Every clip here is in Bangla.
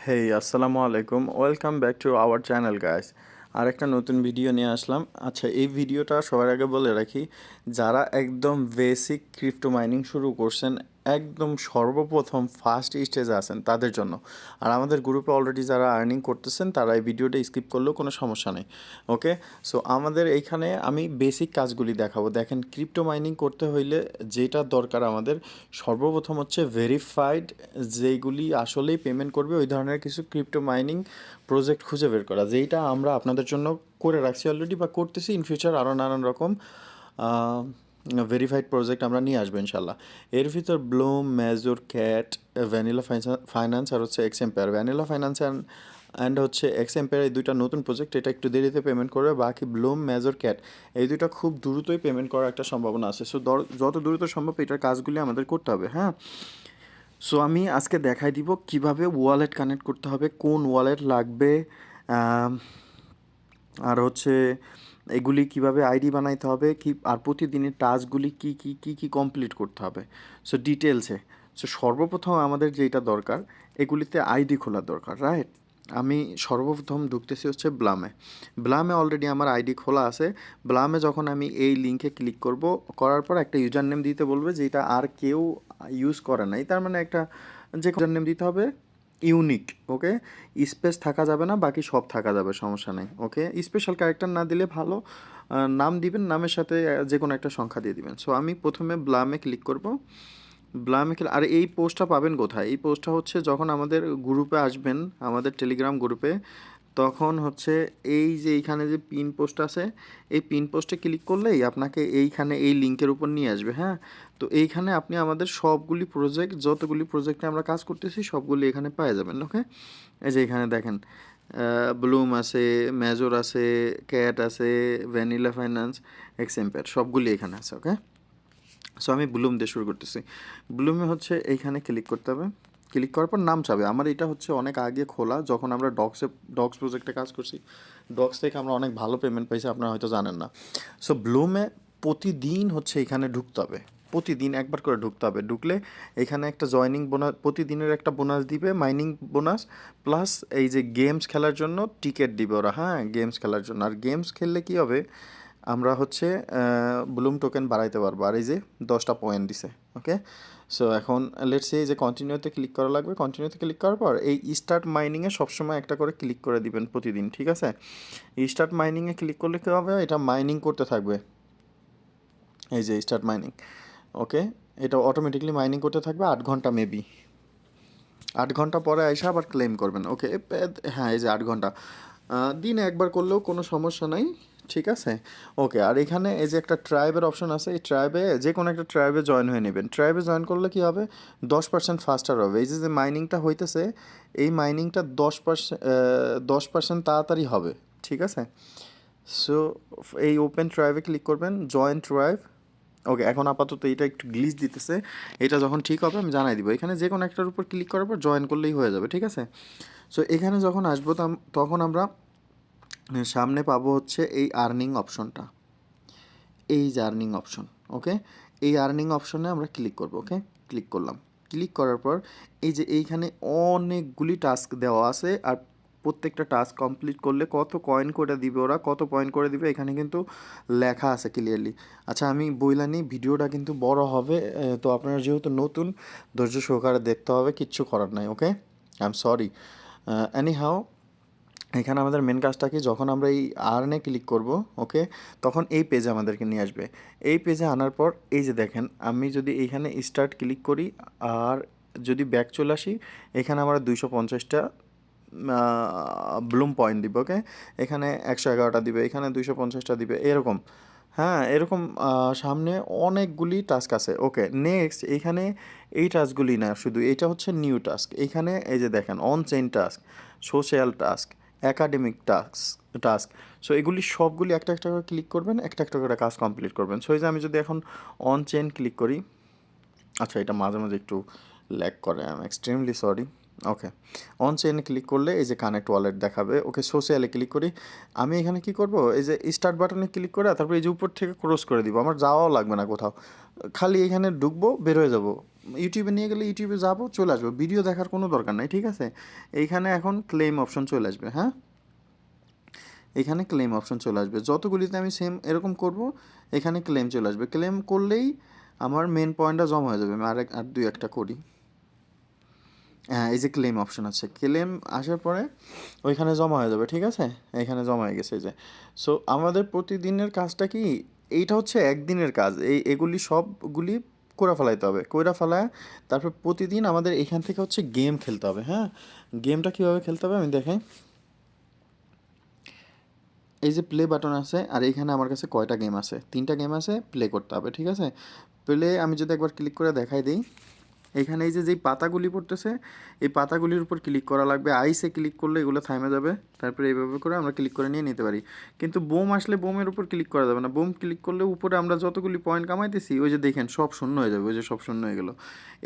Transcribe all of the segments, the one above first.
হেই আসসালামু আলাইকুম, welcome back to our channel guys. আর একটা নতুন ভিডিও নিয়ে আসলাম। আচ্ছা, এই ভিডিওটা সবার আগে বলে রাখি, যারা একদম বেসিক ক্রিপ্টো মাইনিং শুরু করছেন, একদম সর্বপ্রথম ফার্স্ট স্টেজে আছেন তাদের জন্য। আর আমাদের গ্রুপে অলরেডি যারা আর্নিং করতেছেন তারা এই ভিডিওটা স্কিপ করলেও কোনো সমস্যা নেই। ওকে, সো আমাদের এইখানে আমি বেসিক কাজগুলি দেখাবো। দেখেন, ক্রিপ্টো মাইনিং করতে হইলে যেটা দরকার আমাদের সর্বপ্রথম হচ্ছে ভেরিফাইড, যেইগুলি আসলেই পেমেন্ট করবে ওই ধরনের কিছু ক্রিপ্টো মাইনিং প্রজেক্ট খুঁজে বের করা, যেইটা আমরা আপনাদের জন্য করে রাখছি অলরেডি বা করতেছি। ইন ফিউচার আরও নানান রকম ভেরিফাইড প্রজেক্ট আমরা নিয়ে আসবো ইনশাল্লাহ। এর ভিতর Blum, Major, Cat, Vanilla Finance আর হচ্ছে এক্সএম্পায়ার। ভ্যানিলা ফাইন্যান্স অ্যান্ড হচ্ছে এক্সএম্পায়ার, এই দুইটা নতুন প্রজেক্ট, এটা একটু দেরিতে পেমেন্ট করবে। বাকি ব্লুম, মেজর, ক্যাট এই দুইটা খুব দ্রুতই পেমেন্ট করার একটা সম্ভাবনা আছে। সো যত দ্রুত সম্ভব এটার কাজগুলি আমাদের করতে হবে। হ্যাঁ, সো আমি আজকে দেখাই দিব কিভাবে ওয়ালেট কানেক্ট করতে হবে, কোন ওয়ালেট লাগবে, আম, আর হচ্ছে এগুলি কিভাবে আইডি বানাইতে হবে, কি আর প্রতিদিনের টাস্কগুলি কি কি কি কি কমপ্লিট করতে হবে, সো ডিটেলসে। সো সর্বপ্রথম আমাদের যেটা দরকার, এগুলিতে আইডি খোলা দরকার, রাইট? আমি সর্বপ্রথম ঢুকতেছি হচ্ছে ব্লামে। ব্লামে অলরেডি আমার আইডি খোলা আছে। ব্লামে যখন আমি এই লিঙ্কে ক্লিক করব, করার পর একটা ইউজার নেম দিতে বলবে যেটা আর কেউ ইউজ করে নাই, তার মানে একটা যে ইউজার নেম দিতে হবে ইউনিক। ওকে, স্পেস থাকা যাবে না, বাকি সব থাকা যাবে, সমস্যা নেই। ওকে, স্পেশাল ক্যারেক্টার না দিলে ভালো। নাম দিবেন, নামের সাথে যে কোনো একটা সংখ্যা দিয়ে দিবেন। সো আমি প্রথমে ব্লামে ক্লিক করব। ব্লামে আর এই পোস্টটা পাবেন কোথায়? এই পোস্টটা হচ্ছে যখন আমাদের গ্রুপে আসবেন, আমাদের টেলিগ্রাম গ্রুপে, তখন হচ্ছে এই যে এইখানে যে পিন পোস্ট আছে, এই পিন পোস্টে ক্লিক করলেই আপনাকে এইখানে এই লিঙ্কের উপর নিয়ে আসবে। হ্যাঁ, তো এইখানে আপনি আমাদের সবগুলি প্রজেক্ট, যতগুলি প্রজেক্টে আমরা কাজ করতেছি সবগুলি এখানে পেয়ে যাবেন। ওকে, এই যে এখানে দেখেন ব্লুম আছে, মেজর আছে, ক্যাট আছে, ভ্যানিলা ফাইন্যান্স, এক্সএম্পায়ার সবগুলি এখানে আছে। ওকে, সো আমি ব্লুম দিয়ে শুরু করতেছি। ব্লুমে হচ্ছে এইখানে ক্লিক করতে হবে। ক্লিক করার পর নাম চাবে। আমার এটা হচ্ছে অনেক আগে খোলা, যখন আমরা ডক্স প্রজেক্টে কাজ করছি। ডক্স থেকে আমরা অনেক ভালো পেমেন্ট পাইছি, আপনারা হয়তো জানেন না। সো ব্লুমে প্রতিদিন হচ্ছে এখানে ঢুকতে হবে, প্রতিদিন একবার করে ঢুকতে হবে। ঢুকলে এখানে একটা জয়নিং বোনাস, প্রতিদিনের একটা বোনাস দিবে, মাইনিং বোনাস, প্লাস এই যে গেমস খেলার জন্য টিকিট দিবে ওরা। হ্যাঁ, গেমস খেলার জন্য। আর গেমস খেললে কী হবে, আমরা হচ্ছে ব্লুম টোকেন বাড়াইতে পারবো। আর এই যে 10টা পয়েন্ট দিছে। ওকে, সো এখন লেটস এই যে কন্টিনিউতে ক্লিক করা লাগবে। কন্টিনিউতে ক্লিক করার পর এই স্টার্ট মাইনিংয়ে সবসময় একটা করে ক্লিক করে দিবেন প্রতিদিন, ঠিক আছে? স্টার্ট মাইনিংয়ে ক্লিক করলে কী হবে, এটা মাইনিং করতে থাকবে। এই যে স্টার্ট মাইনিং। ওকে, এটা অটোমেটিকলি মাইনিং করতে থাকবে 8 ঘন্টা মেবি। 8 ঘন্টা পরে এসে আবার ক্লেম করবেন। ওকে, হ্যাঁ, এই যে 8 ঘন্টা দিনে একবার করলেও কোনো সমস্যা নাই, ঠিক আছে? ওকে, আর এখানে এই যে একটা ট্রাইবের অপশন আছে, এই ট্রাইবে যে কোনো একটা ট্রাইবে জয়েন হয়ে নেবেন। ট্রাইবে জয়েন করলে কী হবে, 10% ফাস্টার হবে। এই যে যে মাইনিংটা হইতেছে, এই মাইনিংটা 10% তাড়াতাড়ি হবে, ঠিক আছে? সো এই ওপেন ট্রাইবে ক্লিক করবেন, জয়েন ট্রাইব। ওকে, এখন আপাতত এটা একটু গ্লিচ দিতেছে, এটা যখন ঠিক হবে আমি জানাই দিব। এখানে যে কোনো একটার উপর ক্লিক করার পর জয়েন করলেই হয়ে যাবে, ঠিক আছে? সো এখানে যখন আসবো তখন আমরা সামনে পাবো হচ্ছে এই আর্নিং অপশনটা, এই যে আর্নিং অপশন। ওকে, এই আর্নিং অপশনে আমরা ক্লিক করব। ওকে, ক্লিক করলাম। ক্লিক করার পর এই যে এইখানে অনেকগুলি টাস্ক দেওয়া আছে, আর প্রত্যেকটা টাস্ক কমপ্লিট করলে কত কয়েন করে দিবে ওরা, কত পয়েন্ট করে দিবে এখানে কিন্তু লেখা আছে ক্লিয়ারলি। আচ্ছা, আমি বইলা নিই, ভিডিওটা কিন্তু বড় হবে, তো আপনারা যেহেতু নতুন, ধৈর্য সহকারে দেখতে হবে, কিচ্ছু করার নাই। ওকে, আই এম সরি। এনি হাও, এখানে আমাদের মেন কাজটা কি, যখন আমরা এই আর্নে ক্লিক করব, ওকে, তখন এই পেজে আমাদেরকে নিয়ে আসবে। এই পেজে আনার পর এই যে দেখেন, আমি যদি এইখানে স্টার্ট ক্লিক করি আর যদি ব্যাক চলে আসি, এখানে আমরা 250টা ব্লুম পয়েন্ট দিব। ওকে, এখানে 111টা দিবে, এখানে 250টা দিবে, এরকম। হ্যাঁ, এরকম সামনে অনেকগুলি টাস্ক আছে। ওকে, নেক্সট এইখানে এই টাস্কগুলি না, শুধু এটা হচ্ছে নিউ টাস্ক। এইখানে এই যে দেখেন, on chain task, social task, academic task. So এগুলি সবগুলি একটা একটা করে ক্লিক করবেন, একটা একটা করে কাজ কমপ্লিট করবেন। সো এই যে আমি যদি এখন অন চেইন ক্লিক করি, আচ্ছা এটা মাঝে মাঝে একটু ল্যাগ করে, I am extremely sorry. Okay, on চেইনে ক্লিক করলে এই যে কানেক্ট ওয়ালেট দেখাবে। ওকে, সোশ্যালে ক্লিক করি। আমি এখানে কি করব, এই যে স্টার্ট বাটনে ক্লিক করে তারপর এই যে উপর থেকে ক্রস করে দিব, আমার যাওয়াও লাগবে না কোথাও, খালি এখানে ঢুকবো, বের হয়ে যাব, ইউটিউবে নিয়ে গেলে ইউটিউবে যাবো, চলে আসবো, ভিডিও দেখার কোনো দরকার নাই, ঠিক আছে? এইখানে এখন ক্লেম অপশন চলে আসবে, হ্যাঁ, এখানে ক্লেম অপশন চলে আসবে। যতগুলিতে আমি সেম এরকম করব, এখানে ক্লেম চলে আসবে। ক্লেম করলেই আমার মেন পয়েন্টটা জমা হয়ে যাবে। আমি আর দুই একটা করি। হ্যাঁ, এই যে ক্লেম অপশন আছে, ক্লেম আসার পরে ওইখানে জমা হয়ে যাবে, ঠিক আছে? এখানে জমা হয়ে গেছে এই যে। সো আমাদের প্রতিদিনের কাজটা কি, এইটা হচ্ছে একদিনের কাজ। এগুলি সবগুলি করে ফেলাইতে হবে, কইরা ফেলায় তারপর প্রতিদিন আমাদের এখান থেকে হচ্ছে গেম খেলতে হবে, হ্যাঁ? গেমটা কীভাবে খেলতে হবে আমি দেখাই। এই যে প্লে বাটন আছে, আর এইখানে আমার কাছে কয়টা গেম আছে, 3টা গেম আছে, প্লে করতে হবে, ঠিক আছে? প্লে আমি যদি একবার ক্লিক করে দেখাই দিই, এখানে এই যে যেই পাতাগুলি পড়তেছে, এই পাতাগুলির উপর ক্লিক করা লাগবে। আইসে ক্লিক করলে এগুলো থামে যাবে, তারপরে এইভাবে করে আমরা ক্লিক করে নিয়ে নিতে পারি। কিন্তু বোম আসলে বোমের উপর ক্লিক করা যাবে না। বোম ক্লিক করলে উপরে আমরা যতগুলি পয়েন্ট কামাইতেছি, ওই যে দেখেন সব শূন্য হয়ে যাবে, ওই যে সব শূন্য হয়ে গেলো।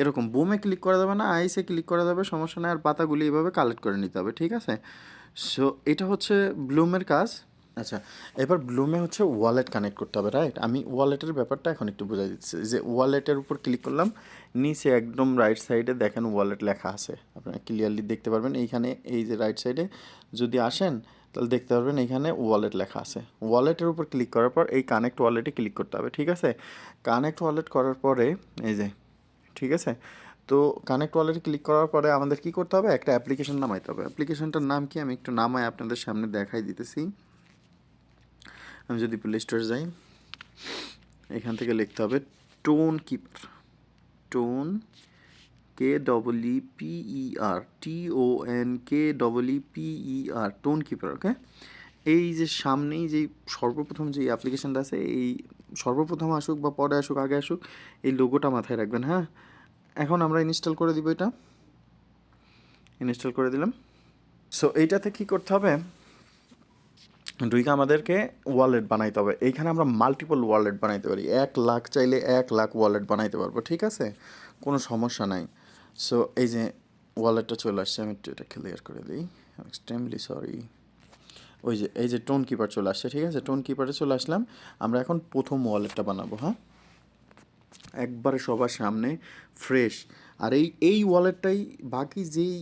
এরকম বোমে ক্লিক করা যাবে না, আইসে ক্লিক করা যাবে, সমস্যা নেই। আর পাতাগুলি এইভাবে কালেক্ট করে নিতে হবে, ঠিক আছে? সো এটা হচ্ছে ব্লুমের কাজ। আচ্ছা, এবার ব্লুমে হচ্ছে ওয়ালেট কানেক্ট করতে হবে, রাইট? আমি ওয়ালেটের ব্যাপারটা এখন একটু বোঝাই দিচ্ছি। যে ওয়ালেটের উপর ক্লিক করলাম, নিচে একদম রাইট সাইডে দেখেন ওয়ালেট লেখা আছে, আপনারা ক্লিয়ারলি দেখতে পারবেন। এইখানে এই যে রাইট সাইডে যদি আসেন, তাহলে দেখতে পারবেন এইখানে ওয়ালেট লেখা আছে। ওয়ালেটের উপর ক্লিক করার পর এই কানেক্ট ওয়ালেটে ক্লিক করতে হবে, ঠিক আছে? কানেক্ট ওয়ালেট করার পরে এই যে, ঠিক আছে? তো কানেক্ট ওয়ালেটে ক্লিক করার পরে আমাদের কী করতে হবে, একটা অ্যাপ্লিকেশন নামাইতে হবে। অ্যাপ্লিকেশনটার নাম কি, আমি একটু নামায় আপনাদের সামনে দেখাই দিতেছি। আমি যদি প্লে স্টোরে যাই, এখান থেকে লিখতে হবে Tonkeeper. Ton KEEPER, TONKEEPER, Tonkeeper, okay? এই যে সামনেই যেই সর্বপ্রথম যে অ্যাপ্লিকেশনটা আছে, এই সর্বপ্রথম আসুক বা পরে আসুক আগে আসুক, এই লোগোটা মাথায় রাখবেন, হ্যাঁ? এখন আমরা ইনস্টল করে দিব, এটা ইনস্টল করে দিলাম। সো এইটাতে কী করতে হবে, আমাদেরকে ওয়ালেট বানাইতে হবে। এইখানে আমরা মাল্টিপল ওয়ালেট বানাইতে পারি, 1,00,000 চাইলে 1,00,000 ওয়ালেট বানাইতে পারবো, ঠিক আছে? কোনো সমস্যা নাই। সো এই যে ওয়ালেটটা চলে আসছে, আমি একটু এটা ক্লিয়ার করে দিই, এক্সট্রিমলি সরি। ওই যে এই যে টোন কিপার চলে আসছে, ঠিক আছে? টোন কিপারে চলে আসলাম। আমরা এখন প্রথম ওয়ালেটটা বানাবো, হ্যাঁ, একবারে সবার সামনে ফ্রেশ। আর এই ওয়ালেটটাই বাকি যেই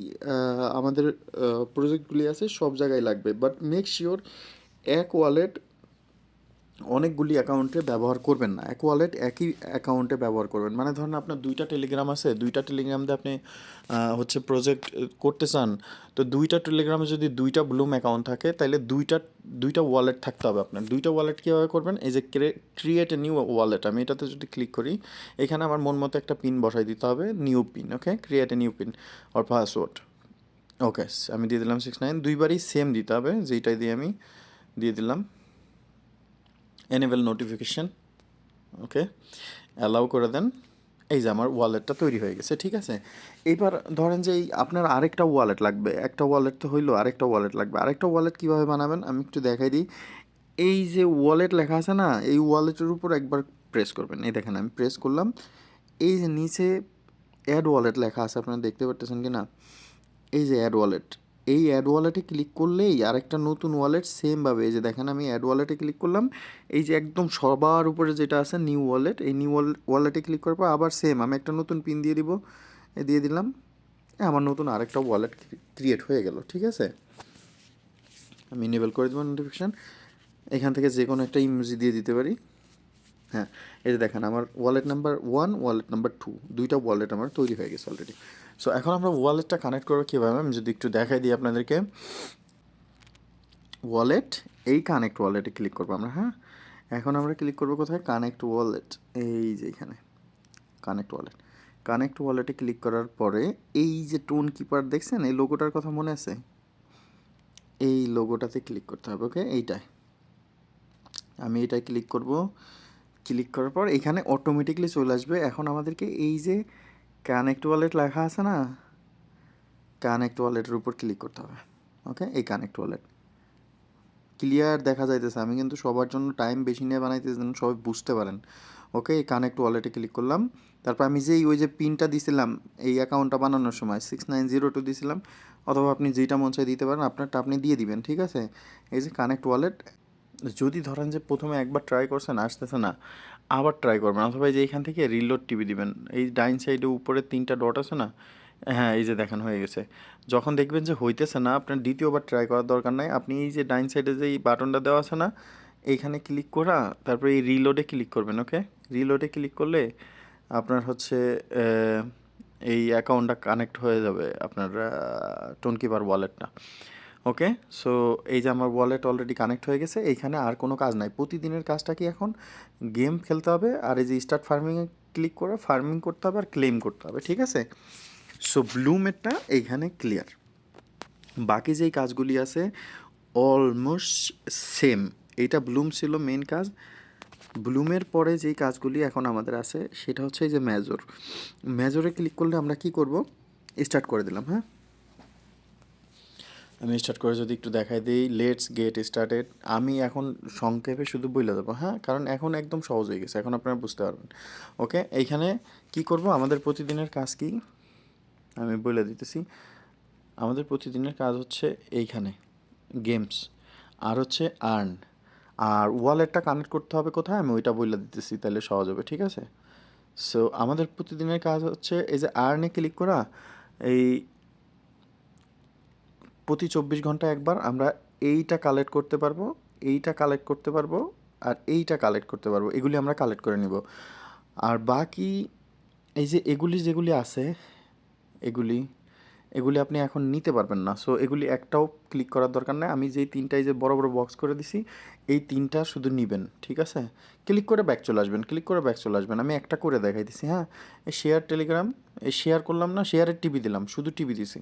আমাদের প্রজেক্টগুলি আছে সব জায়গায় লাগবে, বাট মেক শিওর এক ওয়ালেট অনেকগুলি অ্যাকাউন্টে ব্যবহার করবেন না, এক ওয়ালেট একই অ্যাকাউন্টে ব্যবহার করবেন। মানে ধরেন আপনার 2টা টেলিগ্রাম আছে, 2টা টেলিগ্রাম দিয়ে আপনি হচ্ছে প্রজেক্ট করতে চান, তো 2টা টেলিগ্রামে যদি 2টা ব্লুম অ্যাকাউন্ট থাকে, তাহলে দুইটা ওয়ালেট থাকতে হবে আপনার। 2টা ওয়ালেট কীভাবে করবেন, এই যে ক্রিয়েট এ নিউ ওয়ালেট, আমি এটাতে যদি ক্লিক করি, এখানে আমার মন মতো একটা পিন বসাই দিতে হবে, new pin, okay? Create a new pin or password, okay? আমি দিয়ে দিলাম 69, দুইবারই সেম দিতে হবে, যেইটাই দিয়ে আমি দিয়ে দিলাম। এনেবল নোটিফিকেশান, ওকে, অ্যালাউ করে দেন। এই যে আমার ওয়ালেটটা তৈরি হয়ে গেছে, ঠিক আছে? এইবার ধরেন যে এই আপনার আরেকটা ওয়ালেট লাগবে, একটা ওয়ালেট তো হইলো, আরেকটা ওয়ালেট লাগবে। আরেকটা ওয়ালেট কীভাবে বানাবেন আমি একটু দেখাই দিই। এই যে ওয়ালেট লেখা আছে না, এই ওয়ালেটের উপর একবার প্রেস করবেন। এই দেখেন আমি প্রেস করলাম, এই যে নিচে অ্যাড ওয়ালেট লেখা আছে, আপনারা দেখতে পারতেছেন কি না? এই যে অ্যাড ওয়ালেট, এই অ্যাড ওয়ালেটে ক্লিক করলেই আরেকটা নতুন ওয়ালেট সেমভাবে, এই যে দেখেন আমি অ্যাড ওয়ালেটে ক্লিক করলাম, এই যে একদম সবার উপরে যেটা আছে নিউ ওয়ালেট, এই নিউ ওয়ালেটে ক্লিক করার পর আবার সেম আমি একটা নতুন পিন দিয়ে দিব, দিয়ে দিলাম, আমার নতুন আরেকটা ওয়ালেট ক্রিয়েট হয়ে গেল, ঠিক আছে? আমি এনেবল করে দেবো নোটিফিকেশান। এখান থেকে যে কোনো একটা ইমোজি দিয়ে দিতে পারি, হ্যাঁ। এই যে দেখেন আমার ওয়ালেট নাম্বার 1, ওয়ালেট নাম্বার 2, দুইটা ওয়ালেট আমার তৈরি হয়ে গেছে অলরেডি। সো এখন আমরা ওয়ালেটটা কানেক্ট করবো কীভাবে, আমি যদি একটু দেখাই দিই আপনাদেরকে। ওয়ালেট, এই কানেক্ট ওয়ালেটে ক্লিক করবো আমরা, হ্যাঁ। এখন আমরা ক্লিক করবো কোথায়, কানেক্ট ওয়ালেট, এই যে এখানে কানেক্ট ওয়ালেট। কানেক্ট ওয়ালেটে ক্লিক করার পরে এই যে টোন কিপার দেখছেন, এই লোগোটার কথা মনে আছে, এই লোগোটাতে ক্লিক করতে হবে, ওকে? এইটায় আমি এটাই ক্লিক করব। ক্লিক করার পর এখানে অটোমেটিকলি চলে আসবে। এখন আমাদেরকে এই যে কানেক্ট ওয়ালেট লেখা আছে না, কানেক্ট ওয়ালেটের উপর ক্লিক করতে হবে, ওকে? এই কানেক্ট ওয়ালেট ক্লিয়ার দেখা যাইতেছে, আমি কিন্তু সবার জন্য টাইম বেশি নিয়ে বানাইতেছি যেন সবাই বুঝতে পারেন, ওকে? এই কানেক্ট ওয়ালেটে ক্লিক করলাম, তারপর আমি যে ওই যে পিনটা দিছিলাম এই অ্যাকাউন্টটা বানানোর সময় 6902 দিছিলাম, অথবা আপনি যেটা মন চাই দিতে পারেন, আপনারটা আপনি দিয়ে দিবেন, ঠিক আছে? এই যে কানেক্ট ওয়ালেট, যদি ধরেন যে প্রথমে একবার ট্রাই করছেন আসতেছে না, আবার ট্রাই করবেন, অথবা এই যে এইখান থেকে রিলোড টিপে দিবেন। এই ডাইন সাইডে উপরে 3টা ডট আছে না, হ্যাঁ এই যে দেখেন হয়ে গেছে। যখন দেখবেন যে হইতেছে না, আপনার দ্বিতীয়বার ট্রাই করার দরকার নাই। আপনি এই যে ডাইন সাইডে যে এই বাটনটা দেওয়া আছে না, এইখানে ক্লিক করা, তারপরে এই রিলোডে ক্লিক করবেন। ওকে, রিলোডে ক্লিক করলে আপনার হচ্ছে এই অ্যাকাউন্টটা কানেক্ট হয়ে যাবে, আপনার টোনকিপার ওয়ালেটটা। ওকে, সো এই যে আমার ওয়ালেট অলরেডি কানেক্ট হয়ে গেছে। এইখানে আর কোনো কাজ নাই, প্রতিদিনের কাজটা কি এখন গেম খেলতে হবে, আর এই যে স্টার্ট ফার্মিংয়ে ক্লিক করে ফার্মিং করতে হবে আর ক্লেম করতে হবে, ঠিক আছে? সো ব্লুমেরটা এইখানে ক্লিয়ার। বাকি যেই কাজগুলি আছে অলমোস্ট সেম। এইটা ব্লুম ছিল মেন কাজ। ব্লুমের পরে যেই কাজগুলি এখন আমাদের আছে সেটা হচ্ছে এই যে মেজর। মেজরে ক্লিক করলে আমরা কি করব, স্টার্ট করে দিলাম। হ্যাঁ, আমি স্টার্ট করে যদি একটু দেখাই দিই, লেটস গেট স্টার্টেড। আমি এখন সংক্ষেপে শুধু বলে দেবো, হ্যাঁ, কারণ এখন একদম সহজ হয়ে গেছে, এখন আপনারা বুঝতে পারবেন। ওকে, এইখানে কি করব, আমাদের প্রতিদিনের কাজ কি আমি বলে দিতেছি। আমাদের প্রতিদিনের কাজ হচ্ছে এইখানে গেমস, আর হচ্ছে আর্ন, আর ওয়ালেটটা কানেক্ট করতে হবে কোথায় আমি ওইটা বলে দিতেছি, তাহলে সহজ হবে, ঠিক আছে? সো আমাদের প্রতিদিনের কাজ হচ্ছে এই যে আর্নে ক্লিক করা। এই প্রতি 24 ঘন্টা একবার আমরা এইটা কালেক্ট করতে পারবো, এইটা কালেক্ট করতে পারবো, আর এইটা কালেক্ট করতে পারবো। এগুলি আমরা কালেক্ট করে নিব। আর বাকি এই যে এগুলি যেগুলি আছে, এগুলি এগুলি আপনি এখন নিতে পারবেন না। সো এগুলি একটাও ক্লিক করার দরকার নেই। আমি যেই তিনটাই যে বড় বড় বক্স করে দিছি, এই তিনটা শুধু নিবেন, ঠিক আছে? ক্লিক করে ব্যাক চলে আসবেন, ক্লিক করে ব্যাক চলে আসবেন। আমি একটা করে দেখাই দিছি। হ্যাঁ, এই শেয়ার টেলিগ্রাম, এই শেয়ার করলাম না, শেয়ারের টিভি দিলাম, শুধু টিভি দিছি।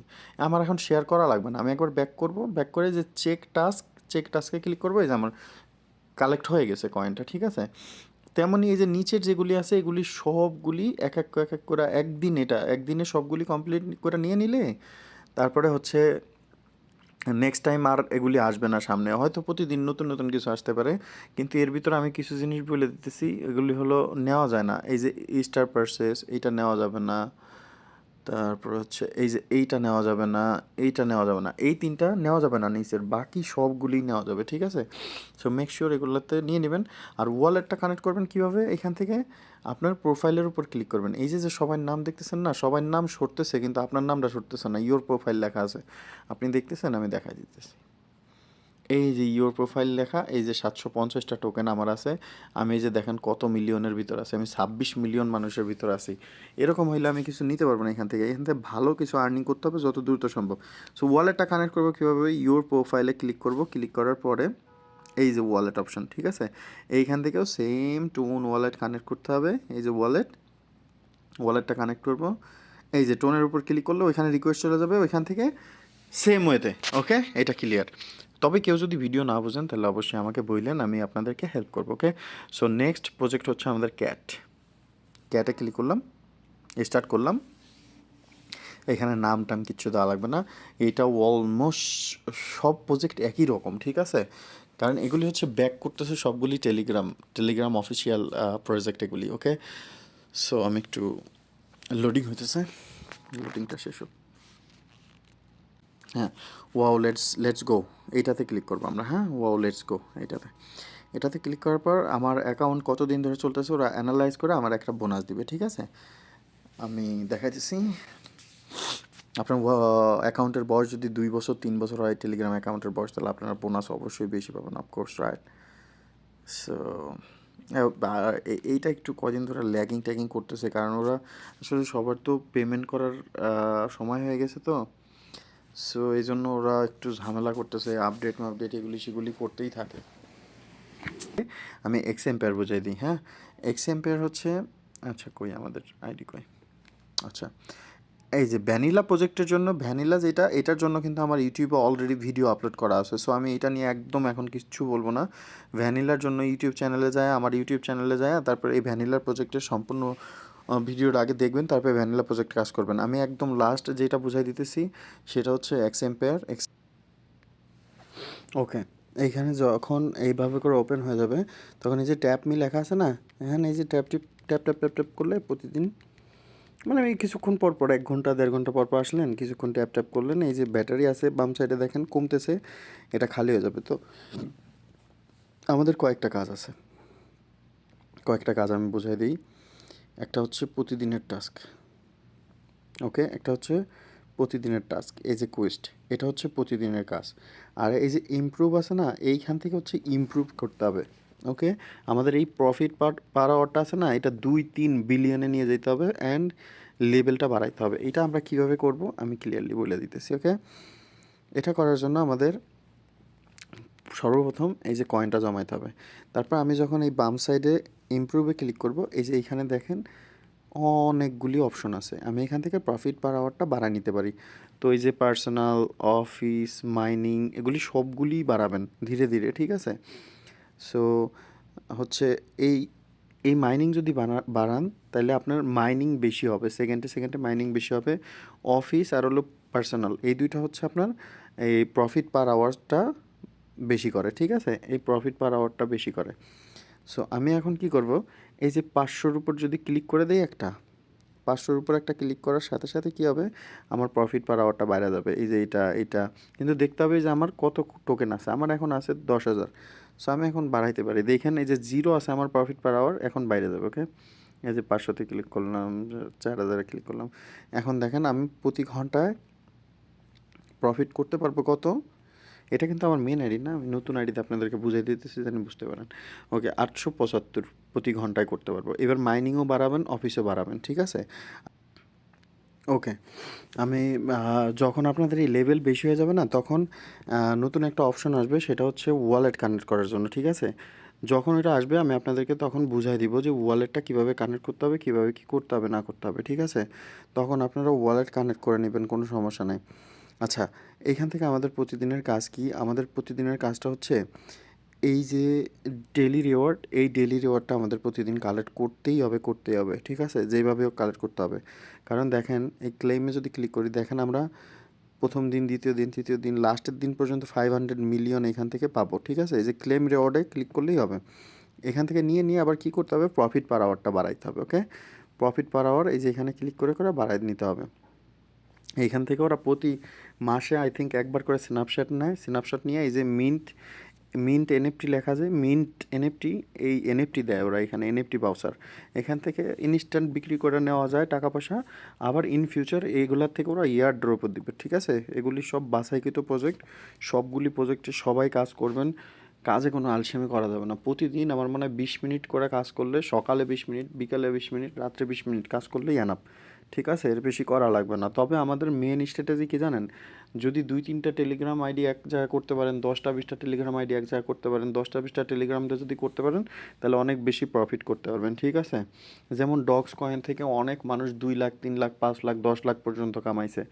আমার এখন শেয়ার করা লাগবে না। আমি একবার ব্যাক করব, ব্যাক করে যে চেক টাস্ক, চেক টাস্কে ক্লিক করবো, এই যে আমার কালেক্ট হয়ে গেছে কয়েনটা, ঠিক আছে? তেমনই এই যে নিচের যেগুলি আছে এগুলি সবগুলি এক এক করে একদিন, এটা একদিনে সবগুলি কমপ্লিট করে নিয়ে নিলে তারপরে হচ্ছে নেক্সট টাইম আর এগুলি আসবে না সামনে। হয়তো প্রতিদিন নতুন নতুন কিছু আসতে পারে, কিন্তু এর ভিতরে আমি কিছু জিনিস বলে দিতেছি, এগুলি হলো নেওয়া যায় না। এই যে স্টার পারচেস, এইটা নেওয়া যাবে না। তারপর হচ্ছে এই যে এইটা নেওয়া যাবে না, এইটা নেওয়া যাবে না, এই তিনটা নেওয়া যাবে না নিচের, বাকি সবগুলি নেওয়া যাবে, ঠিক আছে? সো মেক শিওর এগুলোতে নিয়ে নেবেন। আর ওয়ালেটটা কানেক্ট করবেন কীভাবে, এখান থেকে আপনার প্রোফাইলের উপর ক্লিক করবেন। এই যে সবার নাম দেখতেছেন না, সবার নাম সরতেছে কিন্তু আপনার নামটা সরতেছে না, ইওর প্রোফাইল লেখা আছে, আপনি দেখতেছেন, আমি দেখাই দিতেছি। এই যে ইওর প্রোফাইল লেখা, এই যে 750টা টোকেন আমার আছে। আমি এই যে দেখেন কত মিলিয়নের ভিতর আছে, আমি 26 মিলিয়ন মানুষের ভিতর আছি। এরকম হইলে আমি কিছু নিতে পারবো না এখান থেকে। এখান থেকে ভালো কিছু আর্নিং করতে হবে যত দ্রুত সম্ভব। সো ওয়ালেটটা কানেক্ট করবো কীভাবে, ইওর প্রোফাইলে ক্লিক করব, ক্লিক করার পরে এই যে ওয়ালেট অপশন, ঠিক আছে? এইখান থেকেও সেম টোন ওয়ালেট কানেক্ট করতে হবে। এই যে ওয়ালেটটা কানেক্ট করব, এই যে টোনের উপর ক্লিক করলে ওইখানে রিকোয়েস্ট চলে যাবে, ওইখান থেকে সেম ওয়েতে। ওকে, এটা ক্লিয়ার। তবে কেউ যদি ভিডিও না বোঝেন তাহলে অবশ্যই আমাকে বললেন, আমি আপনাদেরকে হেল্প করবো। ওকে, সো নেক্সট প্রজেক্ট হচ্ছে আমাদের ক্যাটে ক্লিক করলাম, স্টার্ট করলাম। এখানে নাম টাম কিচ্ছু দেওয়া লাগবে না। এটা অলমোস্ট সব প্রজেক্ট একই রকম, ঠিক আছে? কারণ এগুলি হচ্ছে ব্যাক করতেছে সবগুলি টেলিগ্রাম অফিসিয়াল প্রজেক্ট এগুলি। ওকে, সো আমি একটু লোডিং হইতেছে, লোডিংটা শেষ হোক। হ্যাঁ, ওয়াও লেটস গো, এইটাতে ক্লিক করবো আমরা। হ্যাঁ, ওয়াও লেটস গো, এটাতে ক্লিক করার পর আমার অ্যাকাউন্ট কত দিন ধরে চলতেছে ওরা অ্যানালাইজ করে আমার একটা বোনাস দিবে, ঠিক আছে? আমি দেখাইতেছি। আপনার অ্যাকাউন্টের বয়স যদি 2 বছর 3 বছর হয় টেলিগ্রাম অ্যাকাউন্টের বয়স, তাহলে আপনারা বোনাস অবশ্যই বেশি পাবেন, অফকোর্স, রাইট? সো এইটা একটু কদিন ধরে ট্যাগিং করতেছে, কারণ ওরা আসলে সবার তো পেমেন্ট করার সময় হয়ে গেছে তো। সো এই জন্য ওরা একটু ঝামেলা করতেছে, আপডেট এগুলি সেগুলি করতেই থাকে। আমি এক্স এম্পেয়ার বুঝাই দিই। হ্যাঁ, এক্স এম্পেয়ার হচ্ছে, আচ্ছা কই আমাদের আইডি কই, আচ্ছা এই যে ভ্যানিলা প্রজেক্টের জন্য, ভ্যানিলা যেটা, এটার জন্য কিন্তু আমার ইউটিউবে অলরেডি ভিডিও আপলোড করা আছে। সো আমি এটা নিয়ে একদম এখন কিচ্ছু বলবো না। ভ্যানিলার জন্য ইউটিউব চ্যানেলে যায়, আমার ইউটিউব চ্যানেলে যায়, তারপর এই ভ্যানিলার প্রজেক্টের সম্পূর্ণ ভিডিওর আগে দেখবেন, তারপরে ভ্যানিলা প্রজেক্ট কাজ করবেন। আমি একদম লাস্ট যেটা বুঝাই দিতেছি সেটা হচ্ছে এক্স এম্পেয়ার। ওকে, এইখানে যখন এইভাবে করে ওপেন হয়ে যাবে, তখন এই যে ট্যাপ মি লেখা আছে না, এখানে এই যে ট্যাপ ট্যাপ করলে প্রতিদিন, মানে আমি কিছুক্ষণ পর পর 1 ঘন্টা 1.5 ঘন্টা পর পর আসলেন, কিছুক্ষণ ট্যাপ করলেন, এই যে ব্যাটারি আছে বাম সাইডে দেখেন কমতেছে, এটা খালি হয়ে যাবে। তো আমাদের কয়েকটা কাজ আছে। কয়েকটা কাজ আমি বুঝাই দিই। একটা হচ্ছে প্রতিদিনের টাস্ক, ওকে? একটা হচ্ছে প্রতিদিনের টাস্ক, এই যে কোয়েস্ট, এটা হচ্ছে প্রতিদিনের কাজ। আর এই যে ইমপ্রুভ আছে না, এইখান থেকে হচ্ছে ইমপ্রুভ করতে হবে, ওকে? আমাদের এই প্রফিট পার আওয়ারটা আছে না, এটা 2-3 বিলিয়নে নিয়ে যেতে হবে অ্যান্ড লেভেলটা বাড়াইতে হবে। এটা আমরা কীভাবে করব আমি ক্লিয়ারলি বলে দিতেছি, ওকে? এটা করার জন্য আমাদের সর্বপ্রথম এই যে কয়েনটা জমাইতে হবে। তারপর আমি যখন এই বাম সাইডে ইমপ্রুভে ক্লিক করব, এই যে এইখানে দেখেন অনেকগুলি অপশন আছে। আমি এখান থেকে প্রফিট পার আওয়ারটা বাড়ায় নিতে পারি। তো এই যে পার্সোনাল, অফিস, মাইনিং, এগুলি সবগুলিই বাড়াবেন ধীরে ধীরে, ঠিক আছে? সো হচ্ছে এই এই মাইনিং যদি বাড়ান তাহলে আপনার মাইনিং বেশি হবে, সেকেন্ডে সেকেন্ডে মাইনিং বেশি হবে। অফিস আর হলো পার্সোনাল, এই দুইটা হচ্ছে আপনার এই প্রফিট পার আওয়ারটা বেশি করে, ঠিক আছে? এই প্রফিট পার আওয়ারটা বেশি করে। সো আমি এখন কি করব, এই যে 500-র উপর যদি ক্লিক করে দেই, একটা 500-র উপর একটা ক্লিক করার সাথে সাথে কী হবে, আমার প্রফিট পার আওয়ারটা বাইরে যাবে। এই যে এটা কিন্তু দেখতে হবে যে আমার কত টোকেন আছে। আমার এখন আছে 10,000। সো আমি এখন বাড়াইতে পারি, দেখেন এই যে 0 আছে আমার প্রফিট পার আওয়ার, এখন বাইরে যাবে, ওকে? এই যে 500-তে ক্লিক করলাম, 4,000-এ ক্লিক করলাম। এখন দেখেন আমি প্রতি ঘন্টায় প্রফিট করতে পারবো কত। এটা কিন্তু আমার মেন আইডি না, আমি নতুন আইডিতে আপনাদেরকে বুঝাই দিতেছি যেন বুঝতে পারেন। ওকে, 875 প্রতি ঘন্টায় করতে পারবো। এবার মাইনিংও বাড়াবেন, অফিসও বাড়াবেন, ঠিক আছে? ওকে, আমি যখন আপনাদের এই লেভেল বেশি হয়ে যাবে না, তখন নতুন একটা অপশন আসবে, সেটা হচ্ছে ওয়ালেট কানেক্ট করার জন্য, ঠিক আছে? যখন এটা আসবে আমি আপনাদেরকে তখন বুঝাই দিব যে ওয়ালেটটা কীভাবে কানেক্ট করতে হবে, কীভাবে কী করতে হবে না করতে হবে, ঠিক আছে? তখন আপনারা ওয়ালেট কানেক্ট করে নেবেন, কোনো সমস্যা নাই। আচ্ছা, এইখান থেকে আমাদের প্রতিদিনের কাজ কি? আমাদের প্রতিদিনের কাজটা হচ্ছে এই যে ডেইলি রিওয়ার্ড, এই ডেইলি রিওয়ার্ডটা আমাদের প্রতিদিন কালেক্ট করতেই হবে, করতেই হবে, ঠিক আছে? যেইভাবে হোক কালেক্ট করতে হবে। কারণ দেখেন এই ক্লেইমে যদি ক্লিক করি, দেখেন আমরা প্রথম দিন, দ্বিতীয় দিন, তৃতীয় দিন, লাস্টের দিন পর্যন্ত 500 মিলিয়ন এখান থেকে পাবো, ঠিক আছে? এই যে ক্লেম রিওয়ার্ডে ক্লিক করলেই হবে। এখান থেকে নিয়ে আবার কী করতে হবে, প্রফিট পার আওয়ারটা বাড়াইতে হবে, ওকে? প্রফিট পার আওয়ার এই যে এখানে ক্লিক করে বাড়াই নিতে হবে। এইখান থেকে ওরা প্রতি মাসে আই থিঙ্ক একবার করে স্ন্যাপশট নেয়, স্ন্যাপশট নিয়ে এই যে মিন্ট এনএফটি লেখা যায়, মিন্ট এনএফটি, এই এনএফটি দেয় ওরা, এখানে এনএফটি বাউচার, এখান থেকে ইনস্ট্যান্ট বিক্রি করে নেওয়া যায় টাকা পয়সা। আবার ইন ফিউচার এইগুলার থেকে ওরা ইয়ার ড্রপও দিবে, ঠিক আছে? এগুলি সব বাছাইকৃত প্রজেক্ট, সবগুলি প্রজেক্টে সবাই কাজ করবেন, কাজে কোনো আলসেমি করা যাবে না। প্রতিদিন আমার মনে হয় 20 মিনিট করে কাজ করলে, সকালে 20 মিনিট, বিকালে 20 মিনিট, রাত্রে 20 মিনিট কাজ করলেই এনাফ, ঠিক আছে? এর বেশি করা লাগবে না। তবে আমাদের মেন স্ট্র্যাটেজি কি জানেন? যদি 2-3টা টেলিগ্রাম আইডি এক জায়গায় করতে পারেন, 10টা-20টা টেলিগ্রাম আইডি এক জায়গায় করতে পারেন, 10টা-20টা টেলিগ্রাম দিয়ে যদি করতে পারেন, তাহলে অনেক বেশি প্রফিট করতে পারবেন, ঠিক আছে? যেমন ডক্স কয়েন থেকে অনেক মানুষ 2 লাখ, 3 লাখ, 5 লাখ, 10 লাখ পর্যন্ত কামাইছে।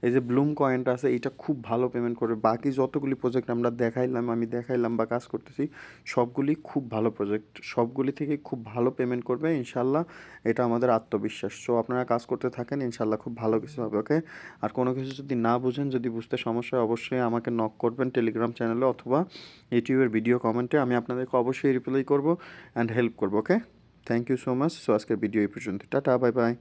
এই যে ব্লুম কয়েনটা আছে, এটা খুব ভালো পেমেন্ট করবে। বাকি যতগুলি প্রজেক্ট আমি দেখাইলাম বা কাজ করতেছি, সবগুলি খুব ভালো প্রজেক্ট, সবগুলি থেকে খুব ভালো পেমেন্ট করবে ইনশাল্লাহ। এটা আমাদের আত্মবিশ্বাস। সো আপনারা কাজ করতে থাকেন, ইনশাল্লাহ খুব ভালো কিছু হবে, ওকে? আর কোনো কিছু যদি না বুঝেন, যদি বুঝতে সমস্যা হয়, অবশ্যই আমাকে নক করবেন টেলিগ্রাম চ্যানেলে অথবা ইউটিউবের ভিডিও কমেন্টে, আমি আপনাদেরকে অবশ্যই রিপ্লাই করবো অ্যান্ড হেল্প করবো, okay? Thank you so much. So আজকের ভিডিও এই পর্যন্ত, টাটা, বাই বাই।